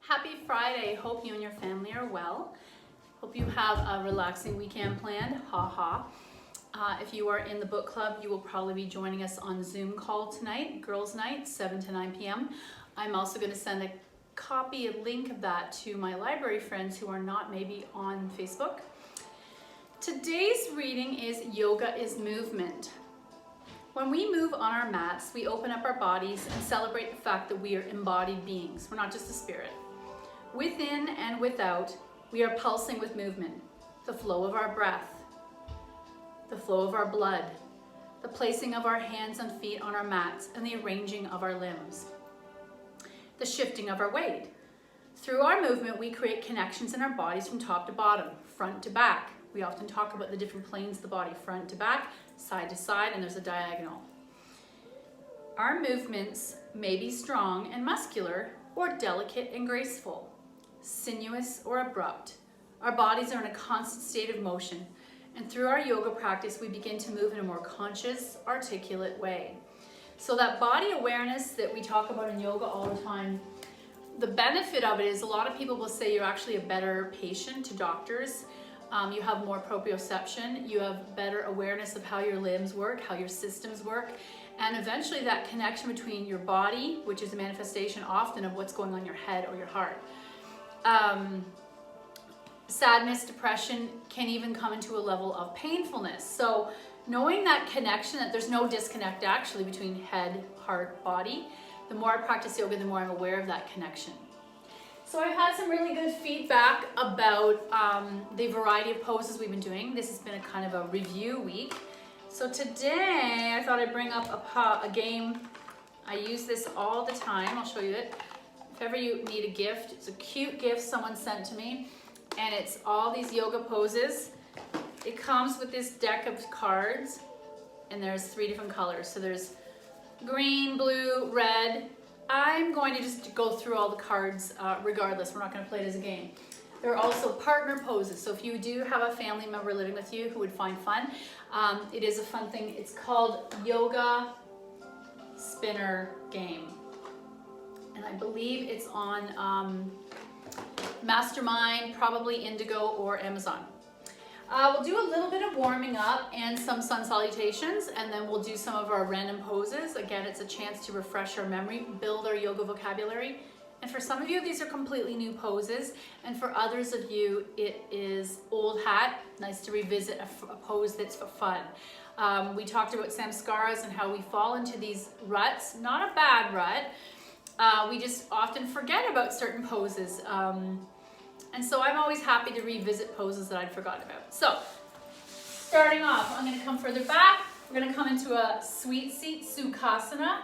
Happy Friday. Hope you and your family are well. Hope you have a relaxing weekend planned. Ha ha. If you are in the book club, you will probably be joining us on Zoom call tonight, girls' night, 7 to 9 p.m. I'm also going to send a link of that to my library friends who are not maybe on Facebook. Today's reading is Yoga is Movement. When we move on our mats, we open up our bodies and celebrate the fact that we are embodied beings. We're not just a spirit. Within and without, we are pulsing with movement, the flow of our breath, the flow of our blood, the placing of our hands and feet on our mats, and the arranging of our limbs, the shifting of our weight. Through our movement, we create connections in our bodies from top to bottom, front to back. We often talk about the different planes of the body, front to back, side to side, and there's a diagonal. Our movements may be strong and muscular, or delicate and graceful, sinuous or abrupt. Our bodies are in a constant state of motion, and through our yoga practice, we begin to move in a more conscious, articulate way. So that body awareness that we talk about in yoga all the time, the benefit of it is a lot of people will say you're actually a better patient to doctors. You have more proprioception, you have better awareness of how your limbs work, how your systems work, and eventually that connection between your body, which is a manifestation often of what's going on in your head or your heart. Sadness, depression can even come into a level of painfulness. So knowing that connection, that there's no disconnect actually between head, heart, body, the more I practice yoga, the more I'm aware of that connection. So I've had some really good feedback about the variety of poses we've been doing. This has been a kind of a review week. So today I thought I'd bring up a game. I use this all the time. I'll show you it. If ever you need a gift, it's a cute gift someone sent to me, and it's all these yoga poses. It comes with this deck of cards, and there's 3 different colors. So there's green, blue, red. I'm going to just go through all the cards regardless. We're not going to play it as a game. There are also partner poses. So if you do have a family member living with you who would find fun, it is a fun thing. It's called Yoga Spinner Game. And I believe it's on Mastermind, probably Indigo or Amazon. We'll do a little bit of warming up and some sun salutations, and then we'll do some of our random poses. Again, it's a chance to refresh our memory, build our yoga vocabulary. And for some of you, these are completely new poses. And for others of you, it is old hat. Nice to revisit a pose that's for fun. We talked about samskaras and how we fall into these ruts, not a bad rut. We just often forget about certain poses. And so I'm always happy to revisit poses that I'd forgotten about. So, starting off, I'm going to come further back. We're going to come into a sweet seat, Sukhasana,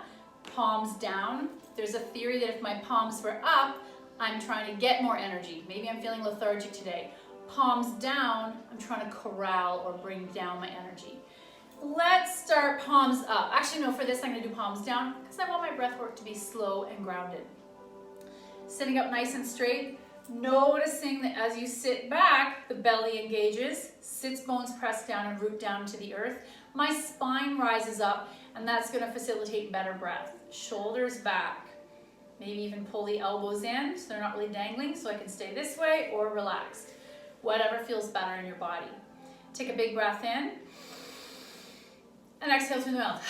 palms down. There's a theory that if my palms were up, I'm trying to get more energy. Maybe I'm feeling lethargic today. Palms down, I'm trying to corral or bring down my energy. Let's start palms up. Actually, no, for this I'm going to do palms down because I want my breath work to be slow and grounded. Sitting up nice and straight. Noticing that as you sit back, the belly engages, sits bones press down and root down to the earth. My spine rises up, and that's going to facilitate better breath. Shoulders back. Maybe even pull the elbows in so they're not really dangling, so I can stay this way or relaxed. Whatever feels better in your body. Take a big breath in, and exhale through the mouth.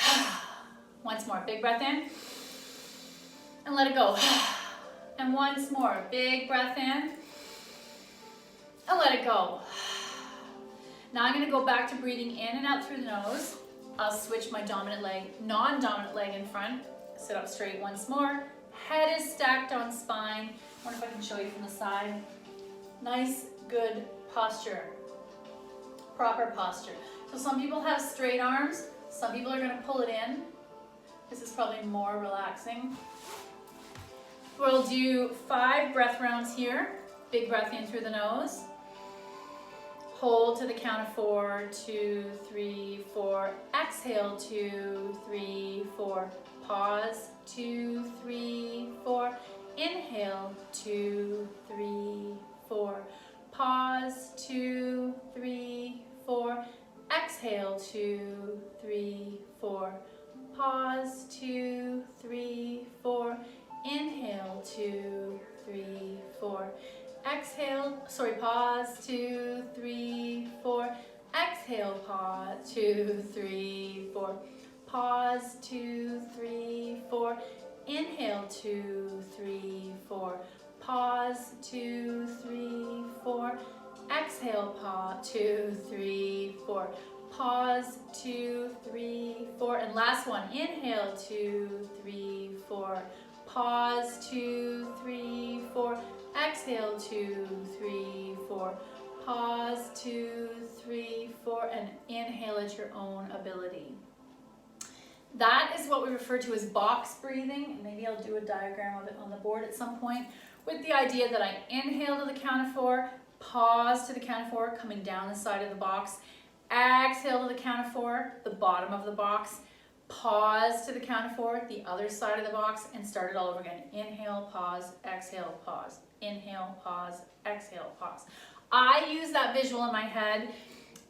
Once more, big breath in, and let it go. And once more, big breath in, and let it go. Now I'm going to go back to breathing in and out through the nose. I'll switch my dominant leg, non-dominant leg in front. Sit up straight once more. Head is stacked on spine. I wonder if I can show you from the side. Nice, good posture. Proper posture. So some people have straight arms. Some people are going to pull it in. This is probably more relaxing. We'll do 5 breath rounds here. Big breath in through the nose. Hold to the count of 4, 2, 3, 4. Exhale, 2, 3, 4. Pause, 2, 3, 4. Inhale, 2, 3, 4. Pause, 2, 3, 4. Exhale, 2, 3, 4. Pause, 2, 3, 4. Inhale, 2, 3, 4. Exhale, pause, 2, 3, 4. Exhale, pause, 2, 3, 4. Pause, 2, 3, 4. Inhale, 2, 3, 4. Pause, 2, 3, 4. Exhale, pause, 2, 3, 4. Pause, 2, 3, 4. And last one, inhale, 2, 3, 4. Pause, 2, 3, 4. Exhale, 2, 3, 4. Pause, 2, 3, 4. And inhale at your own ability. That is what we refer to as box breathing. Maybe I'll do a diagram of it on the board at some point, with the idea that I inhale to the count of 4, pause to the count of 4, coming down the side of the box. Exhale to the count of 4, the bottom of the box. Pause to the count of 4, the other side of the box, and start it all over again. Inhale, pause, exhale, pause. Inhale, pause, exhale, pause. I use that visual in my head.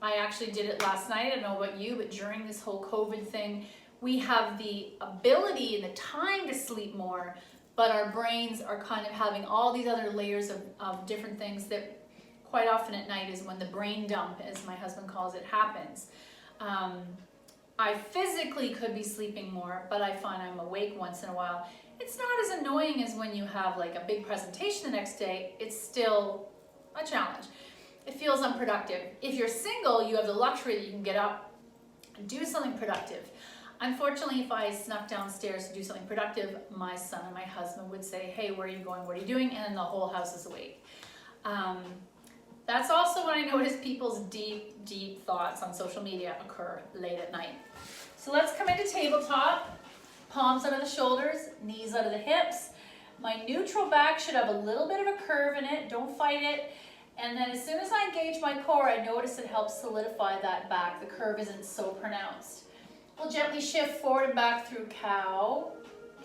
I actually did it last night. I don't know about you, but during this whole COVID thing, we have the ability and the time to sleep more, but our brains are kind of having all these other layers of different things that quite often at night is when the brain dump, as my husband calls it, happens. I physically could be sleeping more, but I find I'm awake once in a while. It's not as annoying as when you have like a big presentation the next day. It's still a challenge. It feels unproductive. If you're single, you have the luxury that you can get up and do something productive. Unfortunately, if I snuck downstairs to do something productive, my son and my husband would say, hey, where are you going? What are you doing? And the whole house is awake. That's also when I notice people's deep, deep thoughts on social media occur late at night. So let's come into tabletop. Palms under the shoulders, knees out of the hips. My neutral back should have a little bit of a curve in it. Don't fight it. And then as soon as I engage my core, I notice it helps solidify that back. The curve isn't so pronounced. We'll gently shift forward and back through cow,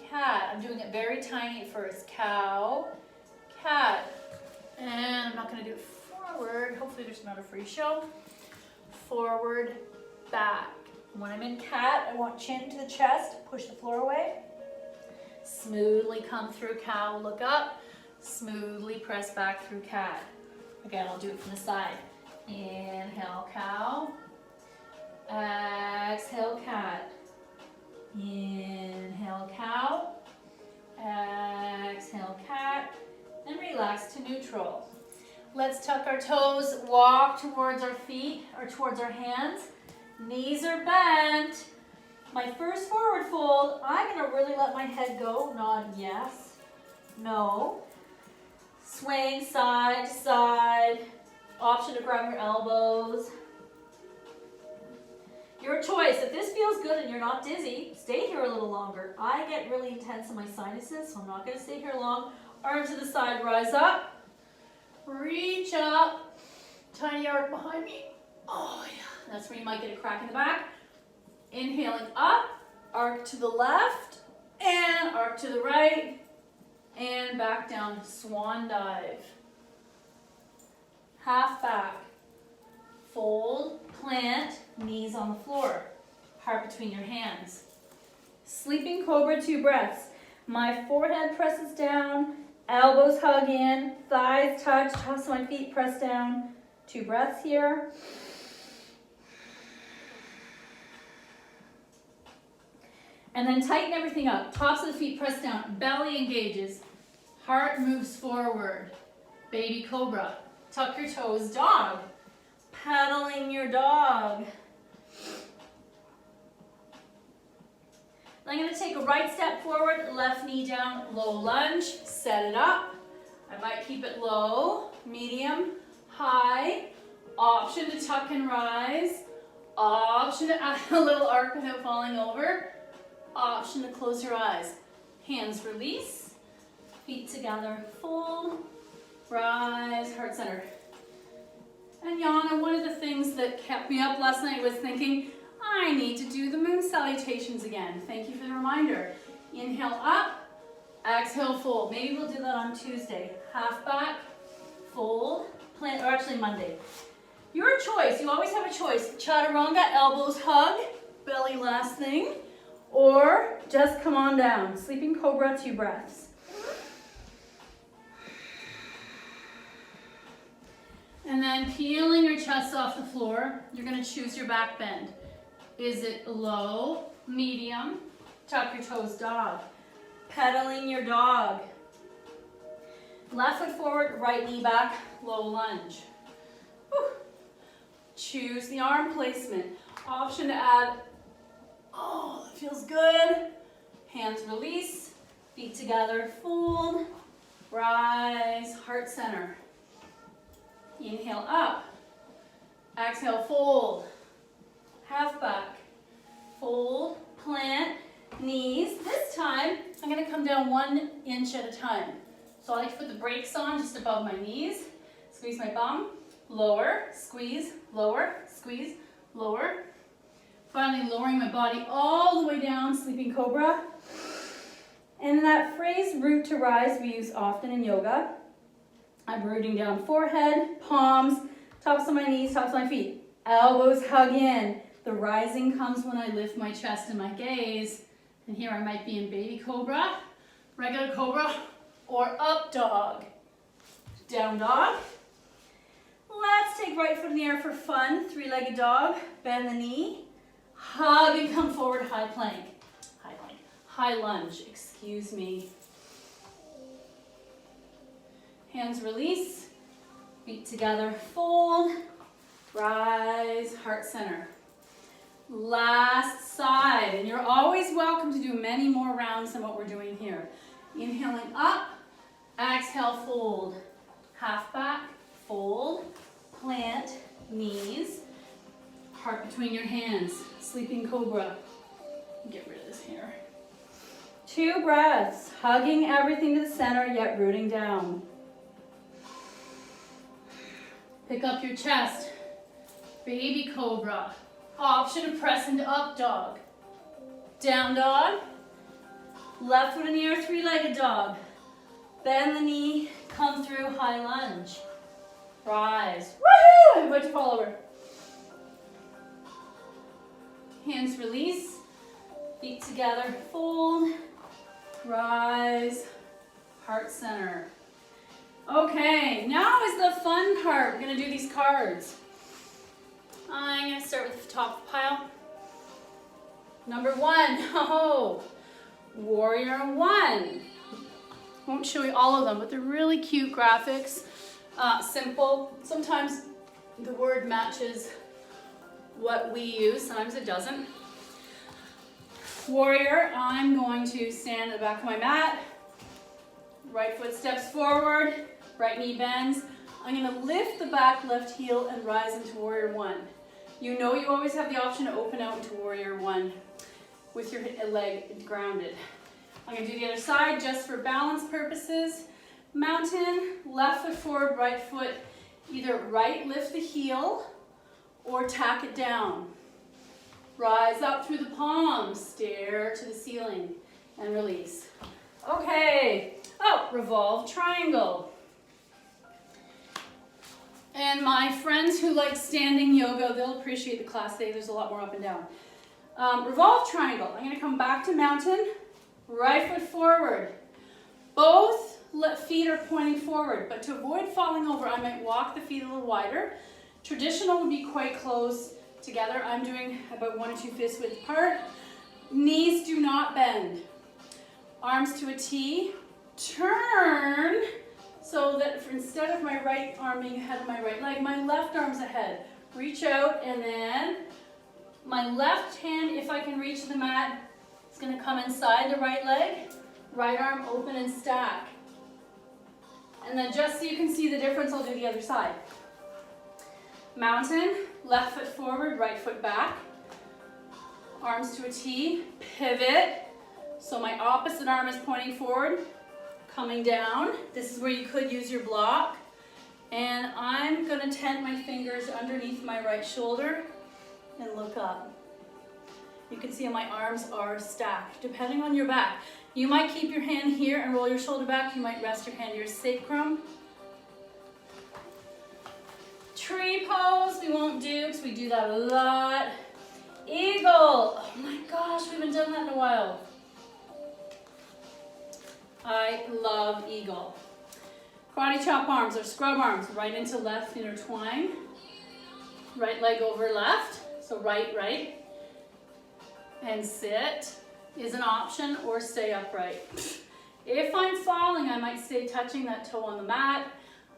cat. I'm doing it very tiny at first. Cow, cat. And I'm not going to do it forward. Hopefully there's not a free show. Forward, back. When I'm in cat, I want chin to the chest. Push the floor away. Smoothly come through cow, look up. Smoothly press back through cat. Again, I'll do it from the side. Inhale, cow. Exhale, cat. Inhale, cow. Exhale, cat. And relax to neutral. Let's tuck our toes, walk towards our feet or towards our hands. Knees are bent. My first forward fold, I'm going to really let my head go. Nod yes, no. Swing side to side. Option to grab your elbows. Your choice. If this feels good and you're not dizzy, stay here a little longer. I get really intense in my sinuses, so I'm not going to stay here long. Arm to the side, rise up. Reach up. Tiny arc behind me. Oh yeah. That's where you might get a crack in the back. Inhaling up, arc to the left, and arc to the right, and back down, swan dive. Half back. Fold, plant, knees on the floor. Heart between your hands. Sleeping cobra, 2 breaths. My forehead presses down, elbows hug in, thighs touch, tops of my feet press down. 2 breaths here. And then tighten everything up. Tops of the feet press down, belly engages, heart moves forward. Baby cobra. Tuck your toes, dog. Paddling your dog. I'm going to take a right step forward, left knee down, low lunge, set it up. I might keep it low, medium, high. Option to tuck and rise. Option to add a little arc without falling over. Option to close your eyes. Hands release. Feet together, fold, rise, heart center. And Yana, one of the things that kept me up last night was thinking, I need to do the moon salutations again. Thank you for the reminder. Inhale up, exhale fold. Maybe we'll do that on Tuesday. Half back, fold, plant, or actually Monday. Your choice, you always have a choice. Chaturanga, elbows hug, belly last thing, or just come on down. Sleeping cobra, 2 breaths. And peeling your chest off the floor, you're gonna choose your back bend. Is it low, medium, tuck your toes, dog. Pedaling your dog. Left foot forward, right knee back, low lunge. Whew. Choose the arm placement. Option to add, oh, that feels good. Hands release, feet together, fold, rise, heart center. Inhale up, exhale, fold, half back, fold, plant, knees. This time, I'm gonna come down 1 inch at a time. So I like to put the brakes on just above my knees, squeeze my bum, lower, squeeze, lower, squeeze, lower. Finally lowering my body all the way down, sleeping cobra. And that phrase, root to rise, we use often in yoga. I'm rooting down forehead, palms, tops of my knees, tops of my feet. Elbows hug in. The rising comes when I lift my chest and my gaze. And here I might be in baby cobra, regular cobra, or up dog. Down dog. Let's take right foot in the air for fun. 3-legged dog. Bend the knee. Hug and come forward, high plank. High plank. High lunge, excuse me. Hands release, feet together, fold, rise, heart center. Last side, and you're always welcome to do many more rounds than what we're doing here. Inhaling up, exhale, fold, half back, fold, plant, knees, heart between your hands, sleeping cobra. Get rid of this hair. 2 breaths, hugging everything to the center, yet rooting down. Pick up your chest, baby cobra. Option to press into up dog. Down dog. Left foot in the air, 3-legged dog. Bend the knee, come through, high lunge. Rise. Woohoo! I'm about to fall over. Hands release, feet together, fold, rise, heart center. Okay, now is the fun part. We're gonna do these cards. I'm gonna start with the top of the pile. Number 1, oh, Warrior 1. Won't show you all of them, but they're really cute graphics. Simple. Sometimes the word matches what we use, sometimes it doesn't. Warrior, I'm going to stand at the back of my mat. Right foot steps forward, right knee bends. I'm gonna lift the back left heel and rise into Warrior 1. You know you always have the option to open out into Warrior 1 with your leg grounded. I'm gonna do the other side just for balance purposes. Mountain, left foot forward, right foot, either right lift the heel or tack it down. Rise up through the palms, stare to the ceiling, and release. Okay, oh, Revolve Triangle. And my friends who like standing yoga, they'll appreciate the class today. There's a lot more up and down. Revolve Triangle. I'm gonna come back to mountain, right foot forward. Both feet are pointing forward, but to avoid falling over, I might walk the feet a little wider. Traditional would be quite close together. I'm doing about 1 or 2 fist width apart. Knees do not bend. Arms to a T. Turn so that instead of my right arm being ahead of my right leg, my left arm's ahead. Reach out, and then my left hand, if I can reach the mat, is going to come inside the right leg. Right arm open and stack. And then just so you can see the difference, I'll do the other side. Mountain, left foot forward, right foot back. Arms to a T, pivot. So my opposite arm is pointing forward, coming down. This is where you could use your block. And I'm gonna tent my fingers underneath my right shoulder and look up. You can see how my arms are stacked, depending on your back. You might keep your hand here and roll your shoulder back. You might rest your hand to your sacrum. Tree pose we won't do because we do that a lot. Eagle. Oh my gosh, we haven't done that in a while. I love eagle. Karate chop arms or scrub arms, right into left, intertwine. Right leg over left, so right. And sit is an option, or stay upright. If I'm falling, I might stay touching that toe on the mat.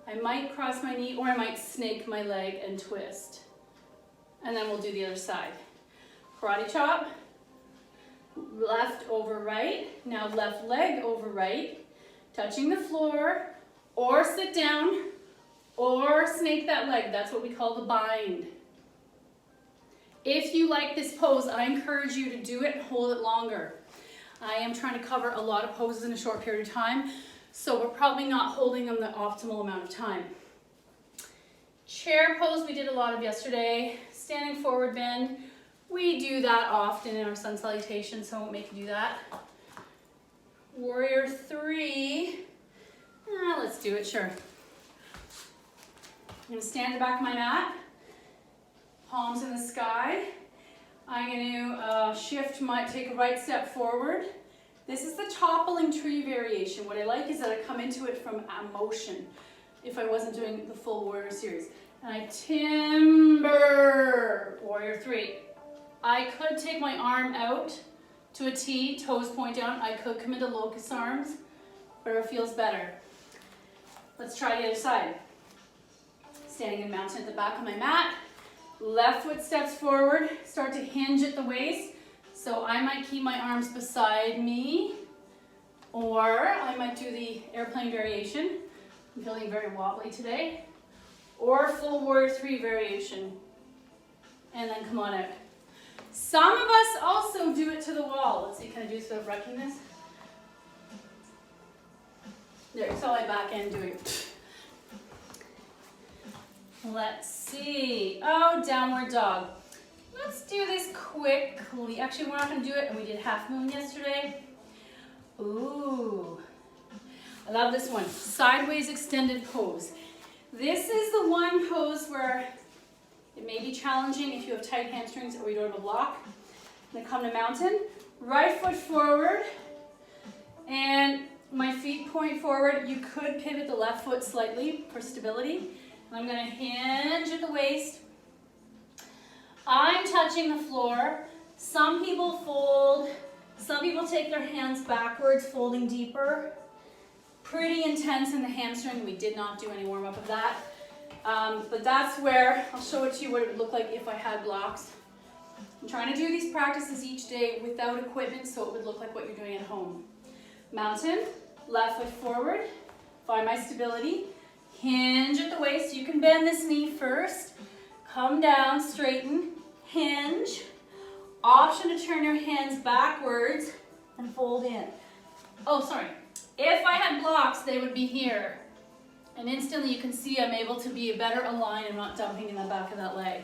I might cross my knee, or I might snake my leg and twist. And then we'll do the other side. Karate chop, left over right. Now left leg over right, touching the floor, or sit down, or snake that leg. That's what we call the bind. If you like this pose, I encourage you to do it and hold it longer. I am trying to cover a lot of poses in a short period of time, so we're probably not holding them the optimal amount of time. Chair pose we did a lot of yesterday. Standing forward bend. We do that often in our sun salutation, so I won't make you do that. Warrior 3. Let's do it, sure. I'm going to stand at the back of my mat. Palms in the sky. I'm going to take a right step forward. This is the toppling tree variation. What I like is that I come into it from motion if I wasn't doing the full warrior series. And I timber, warrior 3. I could take my arm out to a T, toes point down. I could come into locust arms, whatever feels better. Let's try the other side. Standing in mountain at the back of my mat. Left foot steps forward, start to hinge at the waist. So I might keep my arms beside me, or I might do the airplane variation. I'm feeling very wobbly today. Or full warrior 3 variation. And then come on out. Some of us also do it to the wall. Let's see, can I do this without wrecking this? There, it's all my back end doing. Let's see. Oh, downward dog. Let's do this quickly. Actually, we're not going to do it, and we did half moon yesterday. Ooh. I love this one. Sideways extended pose. This is the one pose where it may be challenging if you have tight hamstrings or you don't have a block. Then come to mountain. Right foot forward. And my feet point forward. You could pivot the left foot slightly for stability. I'm going to hinge at the waist. I'm touching the floor. Some people fold. Some people take their hands backwards, folding deeper. Pretty intense in the hamstring. We did not do any warm up of that. But that's where, I'll show it to you what it would look like if I had blocks. I'm trying to do these practices each day without equipment so it would look like what you're doing at home. Mountain, left foot forward. Find my stability. Hinge at the waist. You can bend this knee first. Come down, straighten, hinge. Option to turn your hands backwards and fold in. Oh, sorry. If I had blocks, they would be here. And instantly you can see I'm able to be better aligned and not dumping in the back of that leg.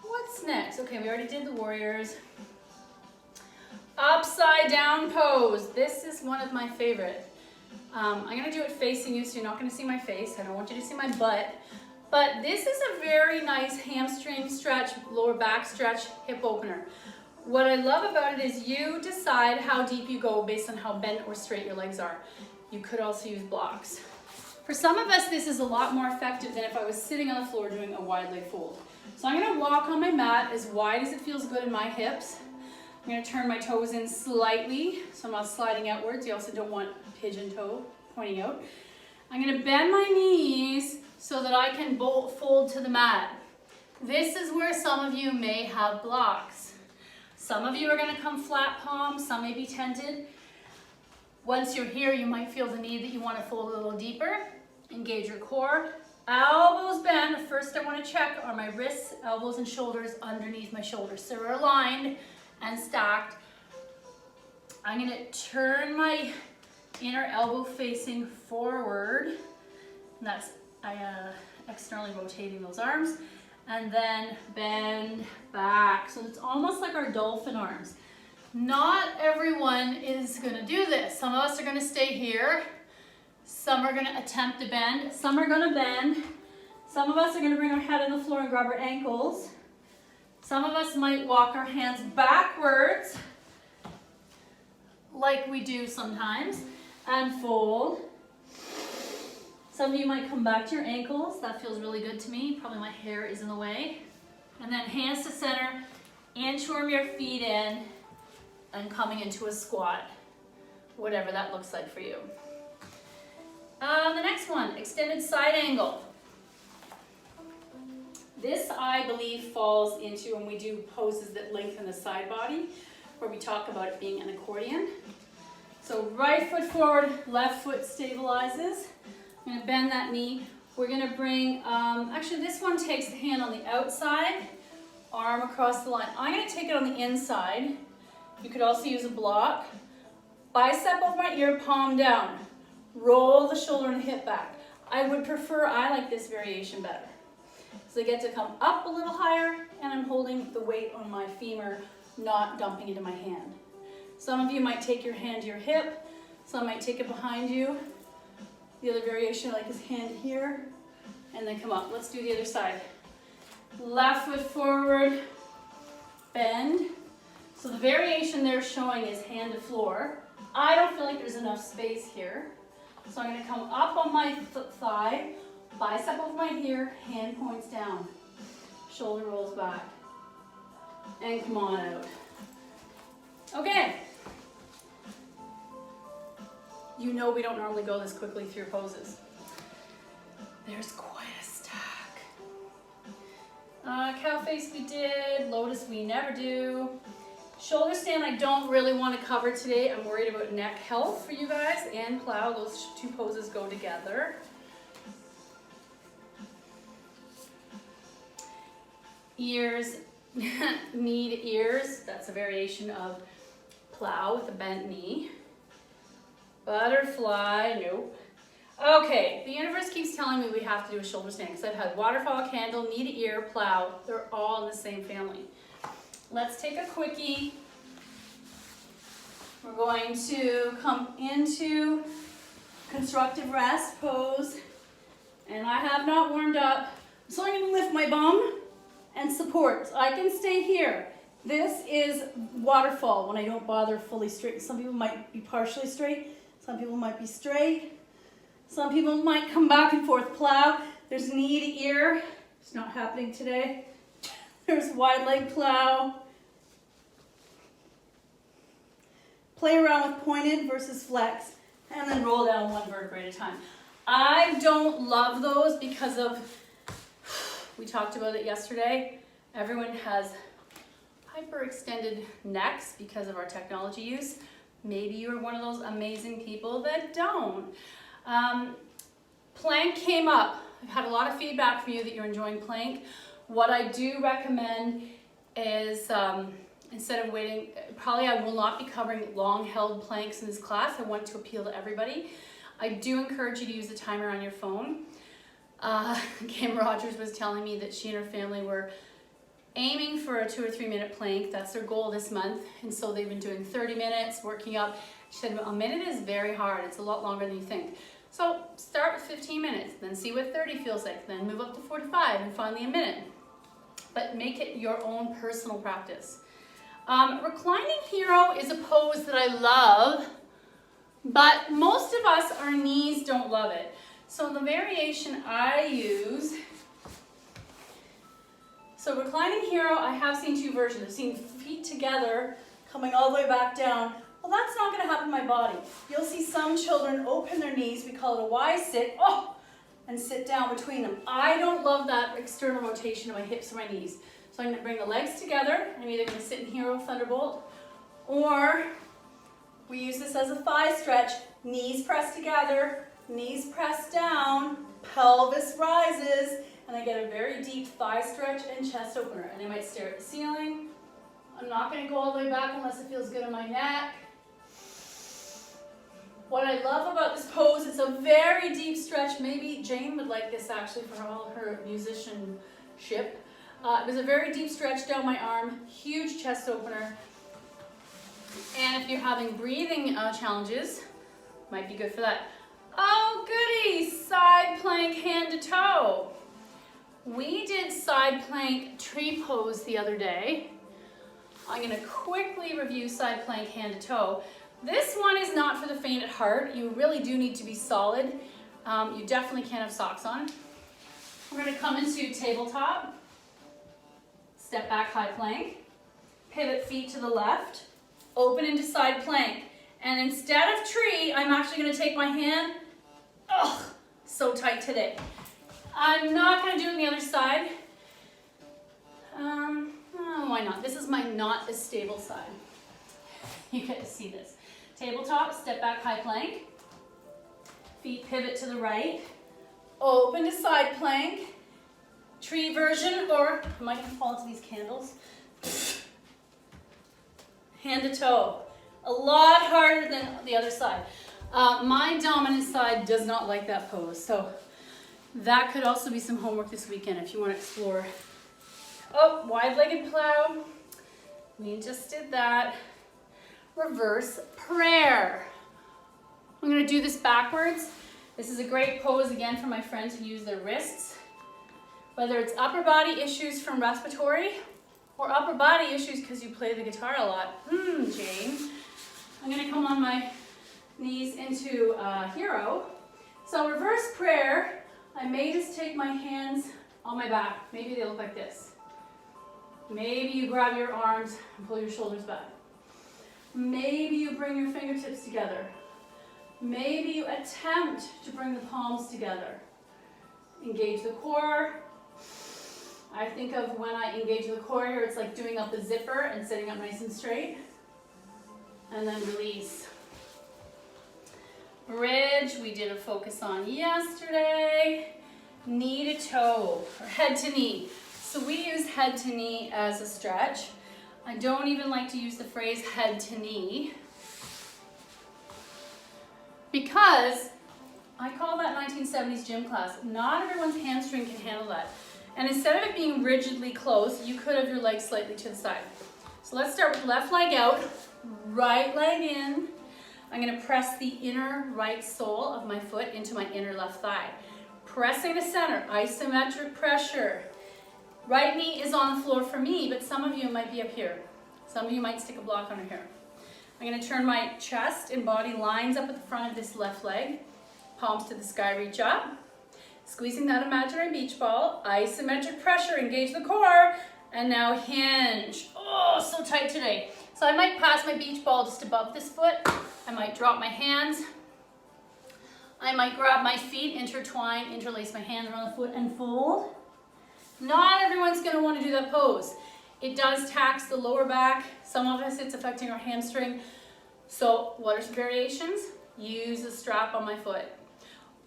What's next? Okay, we already did the warriors. Upside down pose. This is one of my favorite. I'm going to do it facing you, so you're not going to see my face. I don't want you to see my butt. But this is a very nice hamstring stretch, lower back stretch, hip opener. What I love about it is you decide how deep you go based on how bent or straight your legs are. You could also use blocks. For some of us, this is a lot more effective than if I was sitting on the floor doing a wide leg fold. So I'm going to walk on my mat as wide as it feels good in my hips. I'm going to turn my toes in slightly, so I'm not sliding outwards. You also don't want pigeon toe pointing out. I'm going to bend my knees so that I can fold to the mat. This is where some of you may have blocks. Some of you are going to come flat palm, some may be tented. Once you're here, you might feel the need that you want to fold a little deeper. Engage your core. Elbows bend. The first I want to check are my wrists, elbows, and shoulders underneath my shoulders. So we're aligned and stacked. I'm going to turn my inner elbow facing forward. And that's externally rotating those arms. And then bend back. So it's almost like our dolphin arms. Not everyone is going to do this. Some of us are going to stay here. Some are going to attempt to bend. Some are going to bend. Some of us are going to bring our head on the floor and grab our ankles. Some of us might walk our hands backwards. like we do sometimes, and fold. Some of you might come back to your ankles. That feels really good to me. Probably my hair is in the way. And then hands to center, inchworm your feet in, and coming into a squat, whatever that looks like for you. The next one, extended side angle. This, I believe, falls into when we do poses that lengthen the side body, where we talk about it being an accordion. So right foot forward, left foot stabilizes. I'm gonna bend that knee. We're gonna bring, actually this one takes the hand on the outside, arm across the line. I'm gonna take it on the inside. You could also use a block. Bicep over my ear, palm down. Roll the shoulder and the hip back. I like this variation better. So I get to come up a little higher and I'm holding the weight on my femur, not dumping into my hand. Some of you might take your hand to your hip. Some might take it behind you. The other variation I like is hand here and then come up. Let's do the other side. Left foot forward, bend. So the variation they're showing is hand to floor. I don't feel like there's enough space here. So I'm gonna come up on my thigh, bicep over my ear, hand points down. Shoulder rolls back. And come on out. Okay. You know we don't normally go this quickly through poses. There's quite a stack. Cow face we did, lotus we never do. Shoulder stand I don't really want to cover today. I'm worried about neck health for you guys, and plow. Those two poses go together. Ears, knee to ears. That's a variation of plow with a bent knee. Butterfly, nope. Okay, the universe keeps telling me we have to do a shoulder stand because I've had waterfall, candle, knee to ear, plow. They're all in the same family. Let's take a quickie. We're going to come into constructive rest pose. And I have not warmed up. So I'm going to lift my bum and support. So I can stay here. This is waterfall when I don't bother fully straight. Some people might be partially straight. Some people might be straight. Some people might come back and forth. Plow. There's knee to ear. It's not happening today. There's wide leg plow. Play around with pointed versus flex. And then roll down one vertebrae at a time. I don't love those because of, we talked about it yesterday. Everyone has hyperextended necks because of our technology use. Maybe you're one of those amazing people that don't. Plank came up. I've had a lot of feedback from you that you're enjoying plank. What I do recommend is instead of waiting, probably I will not be covering long held planks in this class. I want to appeal to everybody. I do encourage you to use the timer on your phone. Kim Rogers was telling me that she and her family were aiming for a 2 or 3 minute plank. That's their goal this month. And so they've been doing 30 minutes, working up. She said a minute is very hard. It's a lot longer than you think. So start with 15 minutes, then see what 30 feels like, then move up to 45 and finally a minute. But make it your own personal practice. Reclining Hero is a pose that I love, but most of us, our knees don't love it. So the variation I use, so Reclining Hero, I have seen two versions. I've seen feet together coming all the way back down. Well, that's not going to happen in my body. You'll see some children open their knees, we call it a Y sit, and sit down between them. I don't love that external rotation of my hips or my knees. So I'm going to bring the legs together. I'm either going to sit in Hero Thunderbolt, or we use this as a thigh stretch. Knees press together, knees press down, pelvis rises, and I get a very deep thigh stretch and chest opener. And I might stare at the ceiling. I'm not going to go all the way back unless it feels good on my neck. What I love about this pose, it's a very deep stretch. Maybe Jane would like this actually for all her musicianship. It was a very deep stretch down my arm, huge chest opener. And if you're having breathing challenges, might be good for that. Oh goody, side plank hand to toe. We did side plank tree pose the other day. I'm gonna quickly review side plank hand to toe. This one is not for the faint at heart. You really do need to be solid. You definitely can't have socks on. We're going to come into tabletop, step back high plank, pivot feet to the left, open into side plank. And instead of tree, I'm actually going to take my hand, so tight today. I'm not going to do it on the other side. Why not? This is my not as stable side. You get to see this. Tabletop, step back high plank, feet pivot to the right, open to side plank, tree version, or I might fall into these candles. Hand to toe. A lot harder than the other side. My dominant side does not like that pose, so that could also be some homework this weekend if you want to explore. Oh, wide-legged plow. We just did that. Reverse prayer. I'm going to do this backwards. This is a great pose again for my friends who use their wrists. Whether it's upper body issues from respiratory or upper body issues because you play the guitar a lot. Jane. I'm going to come on my knees into hero. So reverse prayer, I may just take my hands on my back. Maybe they look like this. Maybe you grab your arms and pull your shoulders back. Maybe you bring your fingertips together. Maybe you attempt to bring the palms together. Engage the core. I think of when I engage the core here, it's like doing up the zipper and sitting up nice and straight. And then release. Bridge, we did a focus on yesterday. Knee to toe, or head to knee. So we use head to knee as a stretch. I don't even like to use the phrase head to knee because I call that 1970s gym class. Not everyone's hamstring can handle that. And instead of it being rigidly closed, you could have your legs slightly to the side. So let's start with left leg out, right leg in. I'm going to press the inner right sole of my foot into my inner left thigh. Pressing to center, isometric pressure. Right knee is on the floor for me, but some of you might be up here. Some of you might stick a block under here. I'm going to turn my chest and body lines up at the front of this left leg. Palms to the sky, reach up. Squeezing that imaginary beach ball. Isometric pressure, engage the core. And now hinge. Oh, so tight today. So I might pass my beach ball just above this foot. I might drop my hands. I might grab my feet, intertwine, interlace my hands around the foot and fold. Not everyone's going to want to do that pose. It does tax the lower back. Some of us, it's affecting our hamstring. So what are some variations? Use a strap on my foot.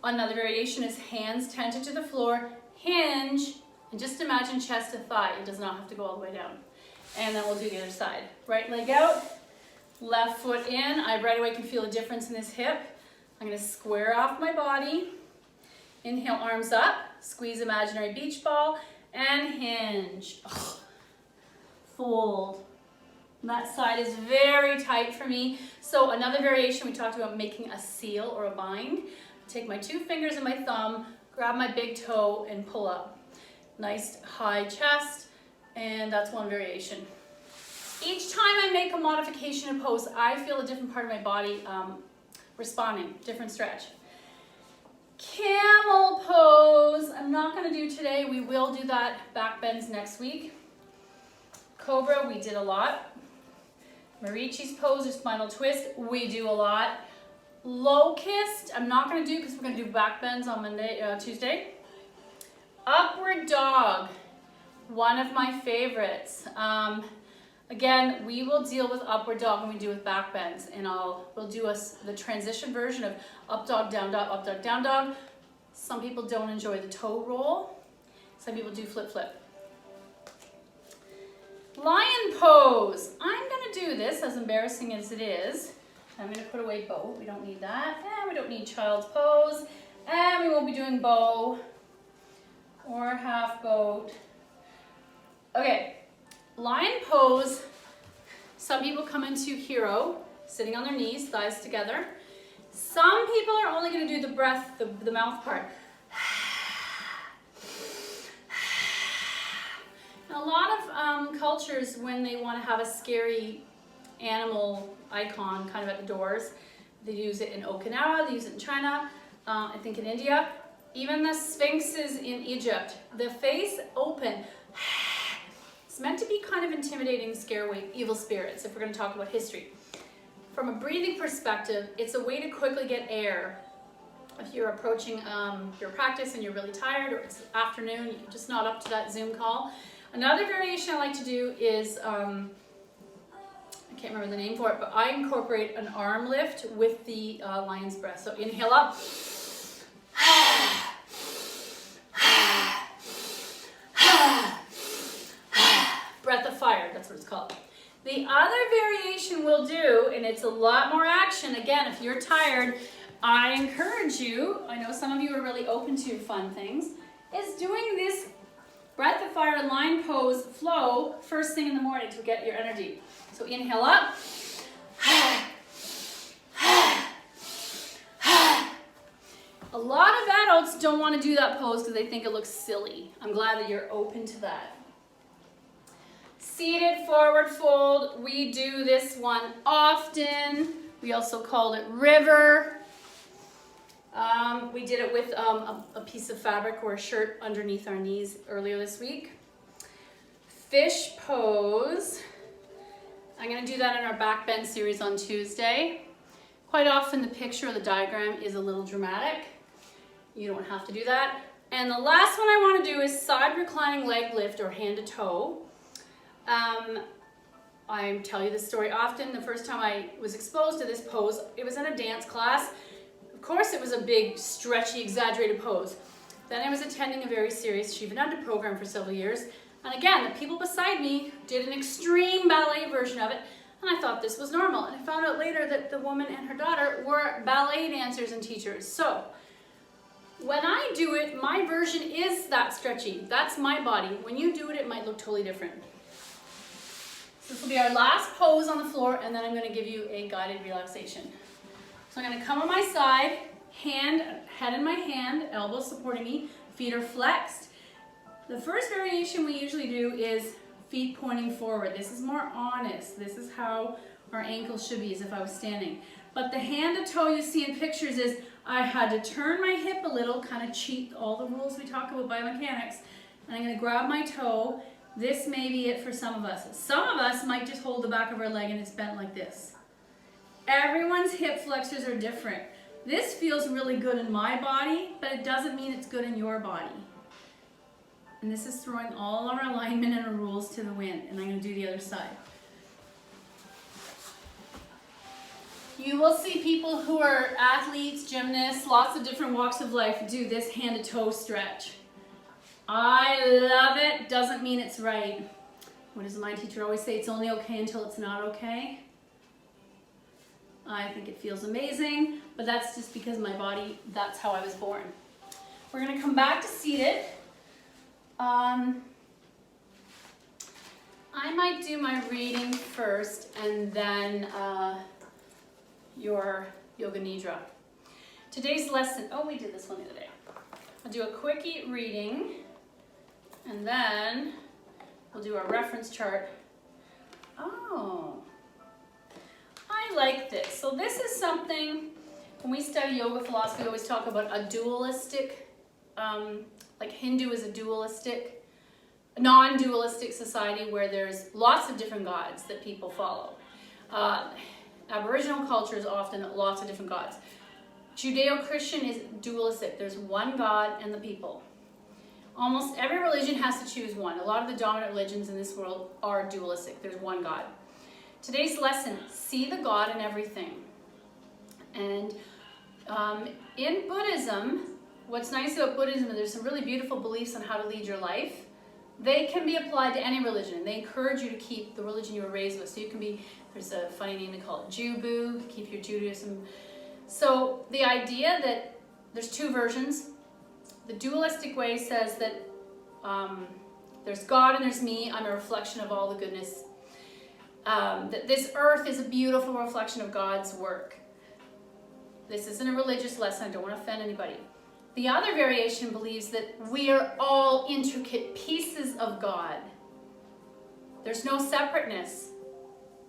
Another variation is hands tented to the floor, hinge, and just imagine chest to thigh. It does not have to go all the way down. And then we'll do the other side. Right leg out, left foot in. I right away can feel a difference in this hip. I'm going to square off my body. Inhale, arms up, squeeze imaginary beach ball, and hinge. Oh, fold. That side is very tight for me. So another variation, we talked about making a seal or a bind. Take my two fingers and my thumb, grab my big toe and pull up. Nice high chest, and that's one variation. Each time I make a modification of pose, I feel a different part of my body responding, different stretch. Camel pose, I'm not going to do today. We will do that back bends next week. Cobra, we did a lot. Marichi's pose or spinal twist, we do a lot. Locust, I'm not going to do because we're going to do back bends on Tuesday. Upward dog, one of my favorites. Again, we will deal with upward dog when we do with back bends, and we'll do the transition version of up dog, down dog, up dog, down dog. Some people don't enjoy the toe roll. Some people do flip flip. Lion pose. I'm going to do this, as embarrassing as it is. I'm going to put away bow. We don't need that. And we don't need child's pose. And we won't be doing bow or half boat. Okay, lion pose. Some people come into hero, sitting on their knees, thighs together. Some people are only going to do the breath, the mouth part. A lot of cultures, when they want to have a scary animal icon kind of at the doors. They use it in Okinawa, they use it in China, I think in India. Even the sphinxes in Egypt, the face open. It's meant to be kind of intimidating, scare away evil spirits, if we're going to talk about history. From a breathing perspective, it's a way to quickly get air. If you're approaching your practice and you're really tired, or it's afternoon, you're just not up to that Zoom call. Another variation I like to do is, I can't remember the name for it, but I incorporate an arm lift with the lion's breath. So inhale up. Breath of fire, that's what it's called. The other variation we'll do, and it's a lot more action, again, if you're tired, I encourage you, I know some of you are really open to fun things, is doing this breath of fire line pose flow first thing in the morning to get your energy. So inhale up. A lot of adults don't want to do that pose because they think it looks silly. I'm glad that you're open to that. Seated forward fold. We do this one often. We also call it river. We did it with a piece of fabric or a shirt underneath our knees earlier this week. Fish pose. I'm going to do that in our back bend series on Tuesday. Quite often the picture or the diagram is a little dramatic. You don't have to do that. And the last one I want to do is side reclining leg lift or hand to toe. I tell you this story often. The first time I was exposed to this pose, it was in a dance class. Of course, it was a big, stretchy, exaggerated pose. Then I was attending a very serious Shivananda program for several years. And again, the people beside me did an extreme ballet version of it. And I thought this was normal. And I found out later that the woman and her daughter were ballet dancers and teachers. So when I do it, my version is that stretchy. That's my body. When you do it, it might look totally different. So this will be our last pose on the floor, and then I'm going to give you a guided relaxation. So I'm going to come on my side, head in my hand, elbows supporting me, feet are flexed. The first variation we usually do is feet pointing forward. This is more honest. This is how our ankles should be, as if I was standing. But the hand to toe you see in pictures is I had to turn my hip a little, kind of cheat all the rules we talk about biomechanics, and I'm going to grab my toe. This may be it for some of us. Some of us might just hold the back of our leg and it's bent like this. Everyone's hip flexors are different. This feels really good in my body, but it doesn't mean it's good in your body. And this is throwing all our alignment and our rules to the wind. And I'm going to do the other side. You will see people who are athletes, gymnasts, lots of different walks of life do this hand to toe stretch. I love it. Doesn't mean it's right. What does my teacher always say? It's only okay until it's not okay. I think it feels amazing, but that's just because my body, that's how I was born. We're going to come back to seated. I might do my reading first and then your Yoga Nidra. Today's lesson, oh, we did this one the other day. I'll do a quickie reading and then we'll do our reference chart. Oh, I like this. So this is something, when we study yoga philosophy, we always talk about a dualistic, like Hindu is a dualistic, non-dualistic society where there's lots of different gods that people follow. Aboriginal culture is often lots of different gods. Judeo-Christian is dualistic. There's one God and the people. Almost every religion has to choose one. A lot of the dominant religions in this world are dualistic. There's one God. Today's lesson, see the God in everything. And in Buddhism, what's nice about Buddhism is there's some really beautiful beliefs on how to lead your life. They can be applied to any religion. They encourage you to keep the religion you were raised with. So you can be, there's a funny name they call it Jubu, keep your Judaism. So the idea that there's two versions. The dualistic way says that there's God and there's me. I'm a reflection of all the goodness. That this earth is a beautiful reflection of God's work. This isn't a religious lesson. I don't want to offend anybody. The other variation believes that we are all intricate pieces of God. There's no separateness.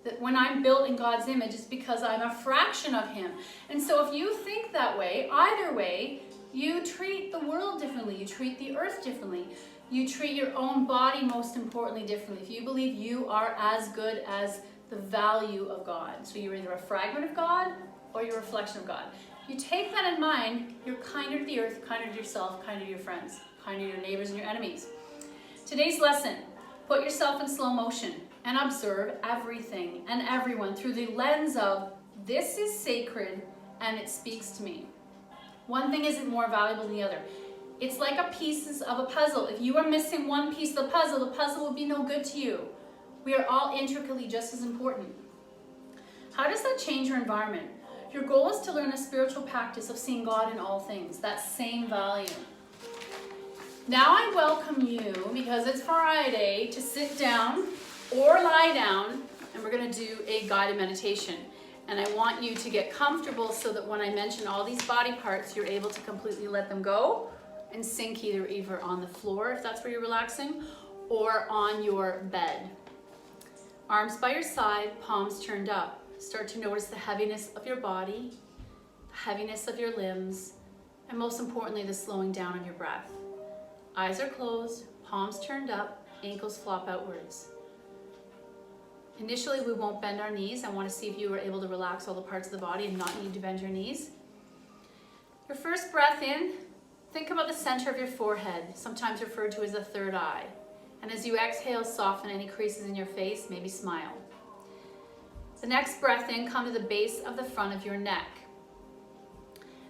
That when I'm built in God's image, it's because I'm a fraction of Him. And so if you think that way, either way, you treat the world differently. You treat the earth differently. You treat your own body, most importantly, differently. If you believe you are as good as the value of God. So you're either a fragment of God or you're a reflection of God. You take that in mind, you're kinder to the earth, kinder to yourself, kinder to your friends, kinder to your neighbors and your enemies. Today's lesson, put yourself in slow motion and observe everything and everyone through the lens of, this is sacred and it speaks to me. One thing isn't more valuable than the other. It's like a pieces of a puzzle. If you are missing one piece of the puzzle will be no good to you. We are all intricately just as important. How does that change your environment? Your goal is to learn a spiritual practice of seeing God in all things, that same value. Now I welcome you, because it's Friday, to sit down or lie down, and we're going to do a guided meditation. And I want you to get comfortable so that when I mention all these body parts, you're able to completely let them go and sink either on the floor, if that's where you're relaxing, or on your bed. Arms by your side, palms turned up. Start to notice the heaviness of your body, the heaviness of your limbs, and most importantly, the slowing down of your breath. Eyes are closed, palms turned up, ankles flop outwards. Initially, we won't bend our knees. I want to see if you are able to relax all the parts of the body and not need to bend your knees. Your first breath in, think about the center of your forehead, sometimes referred to as the third eye. And as you exhale, soften any creases in your face, maybe smile. The next breath in, come to the base of the front of your neck.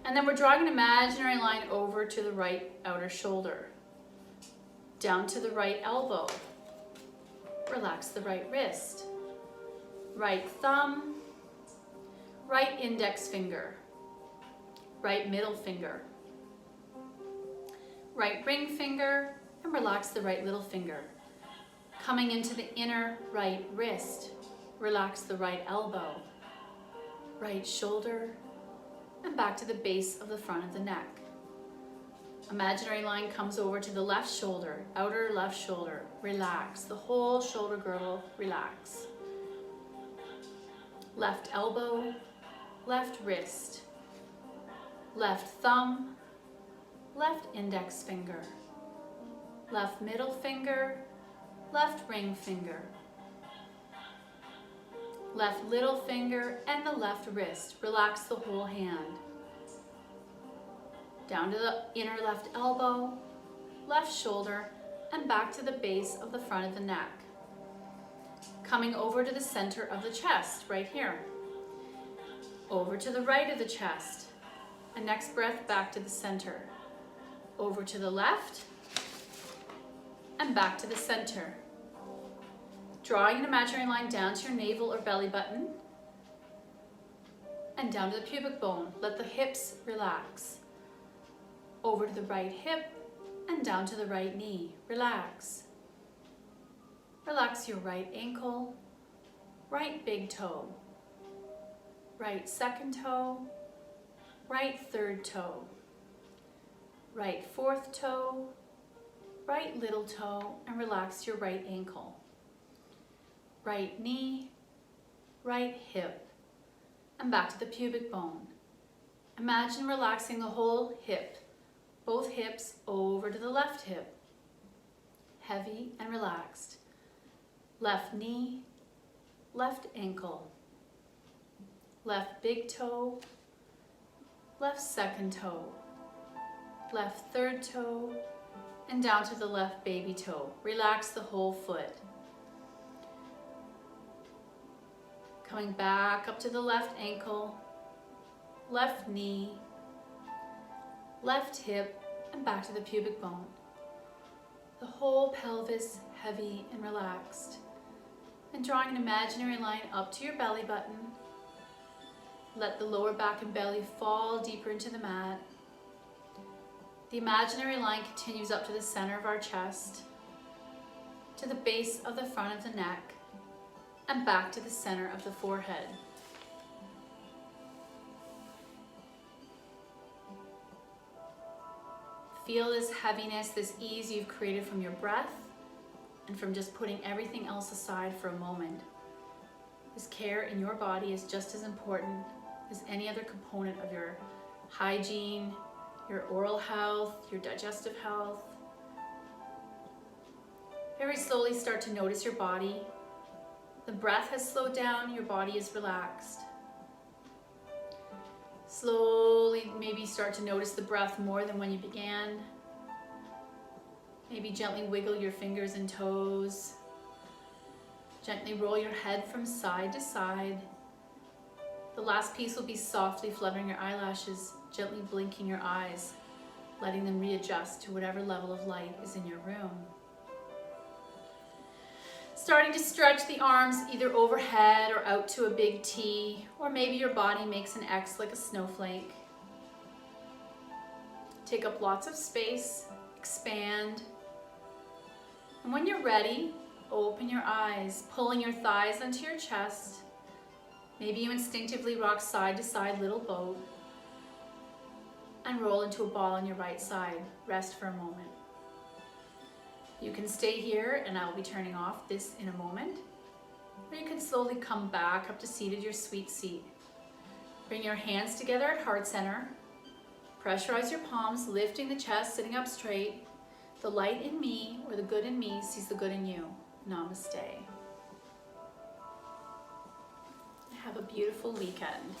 And then we're drawing an imaginary line over to the right outer shoulder, down to the right elbow. Relax the right wrist, right thumb, right index finger, right middle finger, right ring finger, and relax the right little finger. Coming into the inner right wrist, relax the right elbow, right shoulder, and back to the base of the front of the neck. Imaginary line comes over to the left shoulder, outer left shoulder. Relax, the whole shoulder girdle, relax. Left elbow, left wrist, left thumb, left index finger, left middle finger, left ring finger, left little finger, and the left wrist. Relax the whole hand. Down to the inner left elbow, left shoulder, and back to the base of the front of the neck. Coming over to the center of the chest, right here. Over to the right of the chest. And next breath, back to the center. Over to the left, and back to the center. Drawing an imaginary line down to your navel or belly button, and down to the pubic bone. Let the hips relax. Over to the right hip and down to the right knee. Relax. Relax your right ankle, right big toe, right second toe, right third toe, right fourth toe, right little toe, and relax your right ankle. Right knee, right hip, and back to the pubic bone. Imagine relaxing the whole hip. Both hips over to the left hip, heavy and relaxed. Left knee, left ankle, left big toe, left second toe, left third toe, and down to the left baby toe. Relax the whole foot. Coming back up to the left ankle, left knee, left hip, and back to the pubic bone. The whole pelvis heavy and relaxed. And drawing an imaginary line up to your belly button. Let the lower back and belly fall deeper into the mat. The imaginary line continues up to the center of our chest, to the base of the front of the neck, and back to the center of the forehead. Feel this heaviness, this ease you've created from your breath and from just putting everything else aside for a moment. This care in your body is just as important as any other component of your hygiene, your oral health, your digestive health. Very slowly start to notice your body. The breath has slowed down, your body is relaxed. Slowly maybe start to notice the breath more than when you began. Maybe gently wiggle your fingers and toes. Gently roll your head from side to side. The last piece will be softly fluttering your eyelashes, gently blinking your eyes, letting them readjust to whatever level of light is in your room. Starting to stretch the arms either overhead or out to a big T, or maybe your body makes an X like a snowflake. Take up lots of space, expand. And when you're ready, open your eyes, pulling your thighs onto your chest. Maybe you instinctively rock side to side, little boat, and roll into a ball on your right side. Rest for a moment. You can stay here and I'll be turning off this in a moment. Or you can slowly come back up to seated, your sweet seat. Bring your hands together at heart center. Pressurize your palms, lifting the chest, sitting up straight. The light in me, or the good in me, sees the good in you. Namaste. Have a beautiful weekend.